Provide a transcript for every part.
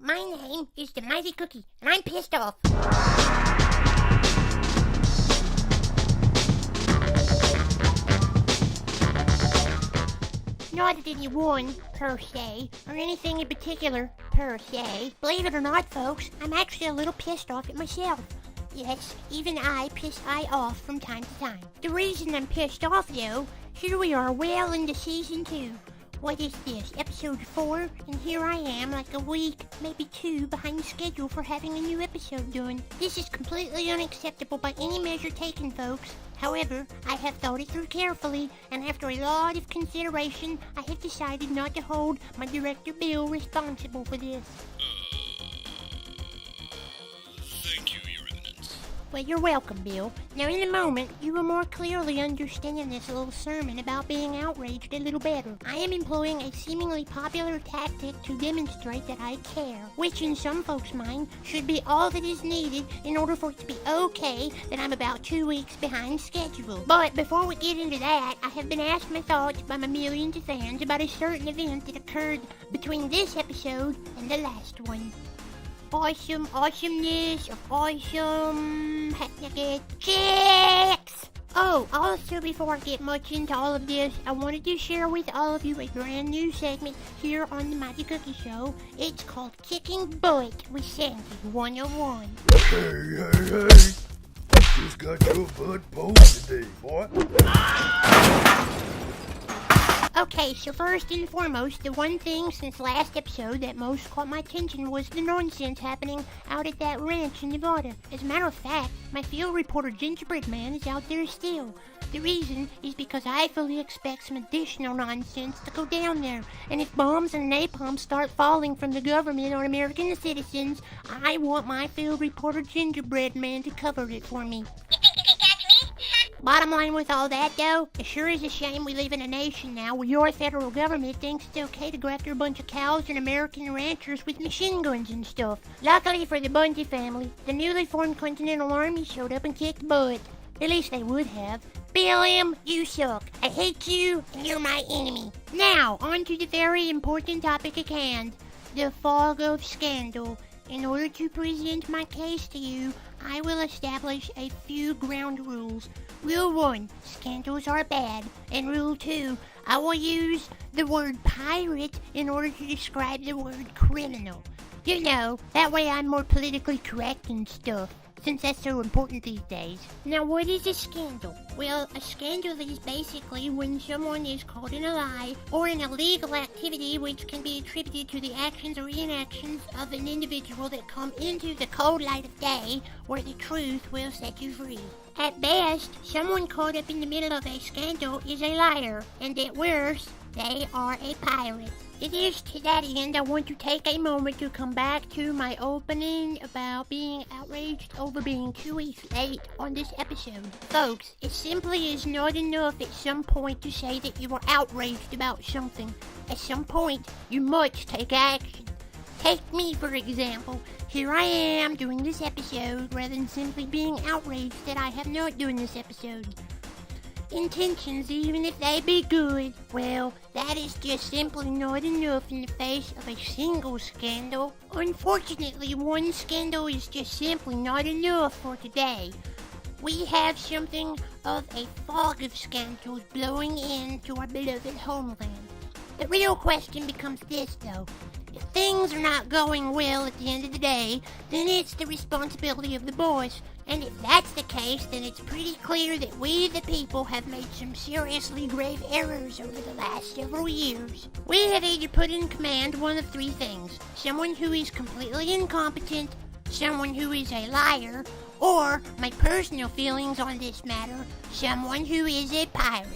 My name is the Mighty Cookie, and I'm pissed off. Not at anyone, per se, or anything in particular, per se. Believe it or not, folks, I'm actually a little pissed off at myself. Yes, even I piss I off from time to time. The reason I'm pissed off, though, here we are well into Season 2. What is this, Episode 4? And here I am, like a week, maybe 2, behind schedule for having a new episode done. This is completely unacceptable by any measure taken, folks. However, I have thought it through carefully, and after a lot of consideration, I have decided not to hold my director Bill responsible for this. Thank you, Your Eminence. Well, you're welcome, Bill. Now, in a moment, you will more clearly understand this little sermon about being outraged a little better. I am employing a seemingly popular tactic to demonstrate that I care, which in some folks' mind should be all that is needed in order for it to be okay that I'm about 2 weeks behind schedule. But before we get into that, I have been asked my thoughts by my millions of fans about a certain event that occurred between this episode and the last one. Awesomeness of awesome nugget chicks! Oh, also before I get much into all of this, I wanted to share with all of you a brand new segment here on the Mighty Cookie Show. It's called Kicking Butt with Sandy 101. Hey. Just got your butt pulled today, boy. Okay, so first and foremost, the one thing since last episode that most caught my attention was the nonsense happening out at that ranch in Nevada. As a matter of fact, my field reporter Gingerbread Man is out there still. The reason is because I fully expect some additional nonsense to go down there. And if bombs and napalm start falling from the government on American citizens, I want my field reporter Gingerbread Man to cover it for me. Bottom line with all that, though, it sure is a shame we live in a nation now where your federal government thinks it's okay to go after a bunch of cows and American ranchers with machine guns and stuff. Luckily for the Bundy family, the newly formed Continental Army showed up and kicked butt. At least they would have. Bill M., you suck. I hate you, and you're my enemy. Now, on to the very important topic at hand, the fog of scandal. In order to present my case to you, I will establish a few ground rules. Rule 1, scandals are bad. And Rule 2, I will use the word pirate in order to describe the word criminal. You know, that way I'm more politically correct and stuff, since that's so important these days. Now, what is a scandal? Well, a scandal is basically when someone is caught in a lie or an illegal activity which can be attributed to the actions or inactions of an individual that come into the cold light of day where the truth will set you free. At best, someone caught up in the middle of a scandal is a liar, and at worst, they are a pirate. It is to that end I want to take a moment to come back to my opening about being outraged over being 2 weeks late on this episode. Folks, it simply is not enough at some point to say that you are outraged about something. At some point, you must take action. Take me, for example. Here I am doing this episode rather than simply being outraged that I have not done this episode. Intentions, even if they be good, well, that is just simply not enough in the face of a single scandal. Unfortunately, one scandal is just simply not enough for today. We have something of a fog of scandals blowing into our beloved homeland. The real question becomes this, though. If things are not going well at the end of the day, then it's the responsibility of the boss. And if that's the case, then it's pretty clear that we, the people, have made some seriously grave errors over the last several years. We have either put in command one of three things: someone who is completely incompetent, someone who is a liar, or, my personal feelings on this matter, someone who is a pirate.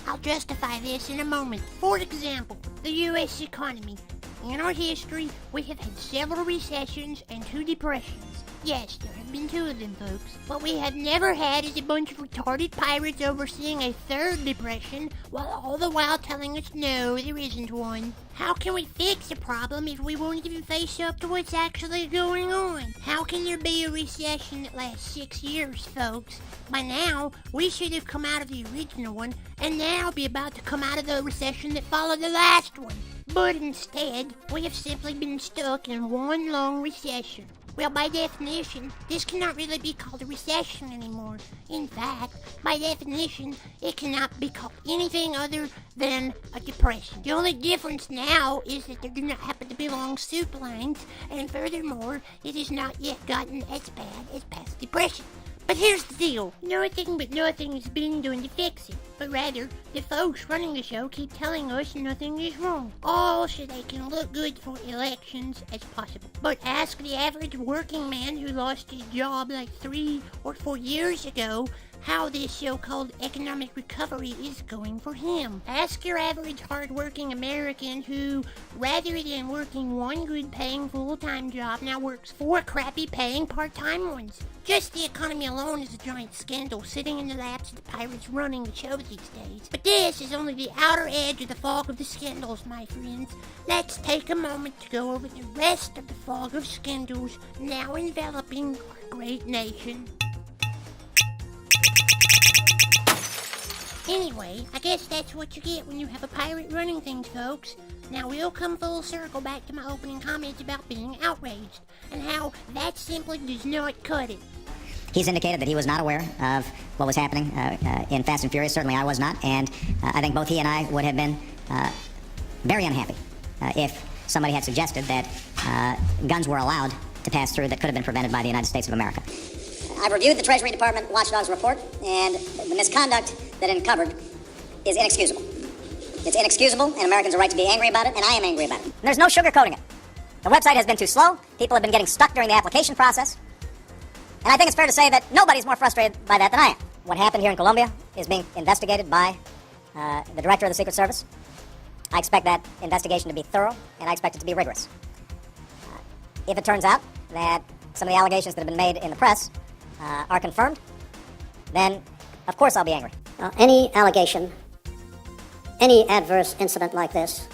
I'll justify this in a moment. For example, the U.S. economy. In our history, we have had several recessions and 2 depressions. Yes, there have been 2 of them, folks. What we have never had is a bunch of retarded pirates overseeing a 3rd depression, while all the while telling us no, there isn't one. How can we fix a problem if we won't even face up to what's actually going on? How can there be a recession that lasts 6 years, folks? By now, we should have come out of the original one, and now be about to come out of the recession that followed the last one. But instead, we have simply been stuck in one long recession. Well, by definition, this cannot really be called a recession anymore. In fact, by definition, it cannot be called anything other than a depression. The only difference now is that there do not happen to be long soup lines, and furthermore, it has not yet gotten as bad as past depression. But here's the deal. Nothing but nothing is being done to fix it. But rather, the folks running the show keep telling us nothing is wrong. All so they can look good for elections as possible. But ask the average working man who lost his job like 3 or 4 years ago how this so-called economic recovery is going for him. Ask your average hard-working American who, rather than working one good-paying full-time job, now works 4 crappy-paying part-time ones. Just the economy alone is a giant scandal sitting in the laps of the pirates running the show these days. But this is only the outer edge of the fog of the scandals, my friends. Let's take a moment to go over the rest of the fog of scandals now enveloping our great nation. Anyway, I guess that's what you get when you have a pirate running things, folks. Now we'll come full circle back to my opening comments about being outraged, and how that simply does not cut it. He's indicated that he was not aware of what was happening in Fast and Furious. Certainly I was not, and I think both he and I would have been very unhappy if somebody had suggested that guns were allowed to pass through that could have been prevented by the United States of America. I've reviewed the Treasury Department watchdog's report, and the misconduct that it uncovered is inexcusable. It's inexcusable, and Americans are right to be angry about it, and I am angry about it. And there's no sugarcoating it. The website has been too slow. People have been getting stuck during the application process. And I think it's fair to say that nobody's more frustrated by that than I am. What happened here in Colombia is being investigated by the director of the Secret Service. I expect that investigation to be thorough, and I expect it to be rigorous. If it turns out that some of the allegations that have been made in the press are confirmed, then of course I'll be angry. Any allegation, any adverse incident like this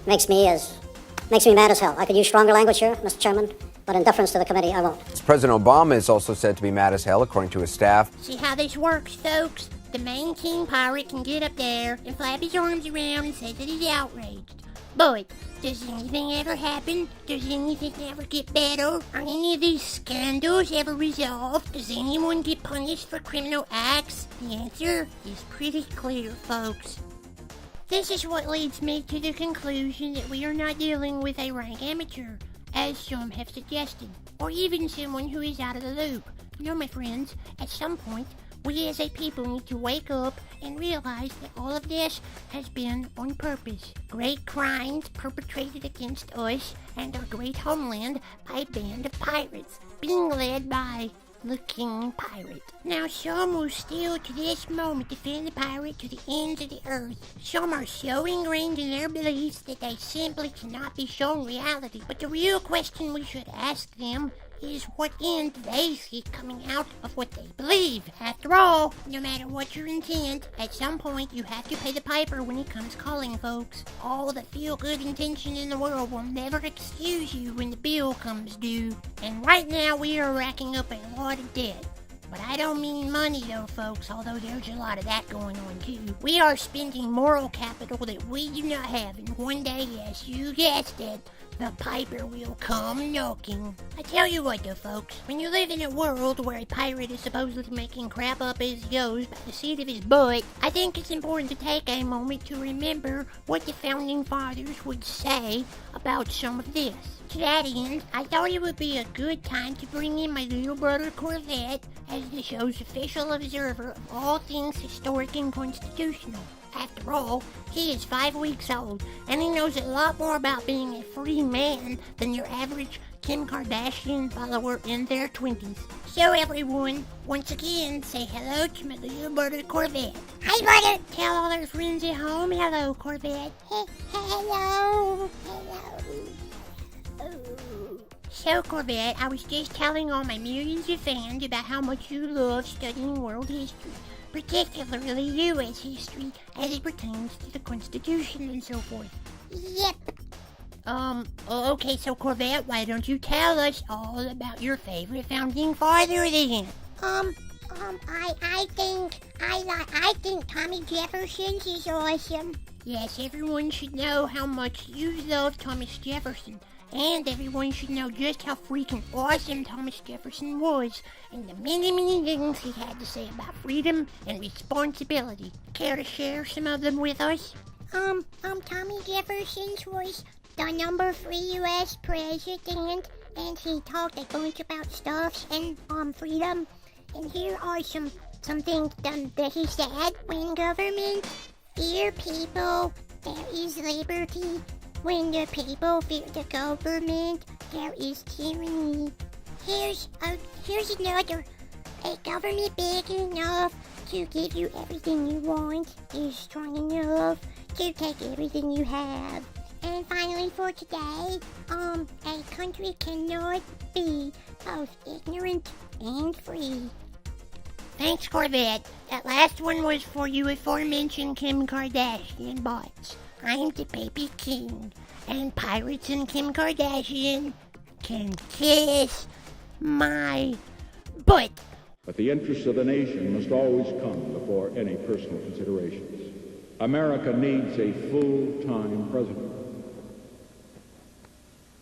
makes me mad as hell. I could use stronger language here, Mr. Chairman, but in deference to the committee, I won't. President Obama is also said to be mad as hell, according to his staff. See how this works, folks? The main king pirate can get up there and flap his arms around and say that he's outraged. But does anything ever happen? Does anything ever get better? Are any of these scandals ever resolved? Does anyone get punished for criminal acts? The answer is pretty clear, folks. This is what leads me to the conclusion that we are not dealing with a rank amateur, as some have suggested, or even someone who is out of the loop. No, my friends, at some point, we as a people need to wake up and realize that all of this has been on purpose. Great crimes perpetrated against us and our great homeland by a band of pirates, being led by the King Pirate. Now, some will still to this moment defend the pirate to the ends of the earth. Some are so ingrained in their beliefs that they simply cannot be shown reality. But the real question we should ask them is what end they see coming out of what they believe. After all, no matter what your intent, at some point you have to pay the piper when he comes calling, folks. All the feel-good intention in the world will never excuse you when the bill comes due. And right now we are racking up a lot of debt. But I don't mean money though, folks, although there's a lot of that going on too. We are spending moral capital that we do not have, and one day, yes, you guessed it, the piper will come knocking. I tell you what though, folks, when you live in a world where a pirate is supposedly making crap up as he goes by the seat of his butt, I think it's important to take a moment to remember what the founding fathers would say about some of this. To that end, I thought it would be a good time to bring in my little brother Corvette as the show's official observer of all things historic and constitutional. After all, he is 5 weeks old, and he knows a lot more about being a free man than your average Kim Kardashian follower in their 20s. So everyone, once again, say hello to my little brother Corvette. Hi, brother! Tell all our friends at home hello, Corvette. Hello! So, Corvette, I was just telling all my millions of fans about how much you love studying world history, particularly U.S. history, as it pertains to the Constitution and so forth. Yep. Okay, so Corvette, why don't you tell us all about your favorite founding father then? I think Tommy Jefferson's is awesome. Yes, everyone should know how much you love Thomas Jefferson. And everyone should know just how freaking awesome Thomas Jefferson was, and the many, many things he had to say about freedom and responsibility. Care to share some of them with us? Tommy Jefferson was the number 3 U.S. president, and he talked a bunch about stuff and, freedom. And here are some things that he said. When government fear people, there is liberty. When the people fear the government, there is tyranny. Here's another. A government big enough to give you everything you want is strong enough to take everything you have. And finally for today, a country cannot be both ignorant and free. Thanks, Corvette. That last one was for you aforementioned Kim Kardashian bots. I'm the baby king, and Pirates and Kim Kardashian can kiss my butt. But the interests of the nation must always come before any personal considerations. America needs a full-time president.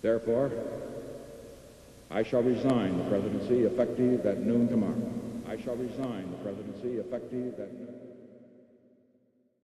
Therefore, I shall resign the presidency effective at noon tomorrow. I shall resign the presidency effective at noon.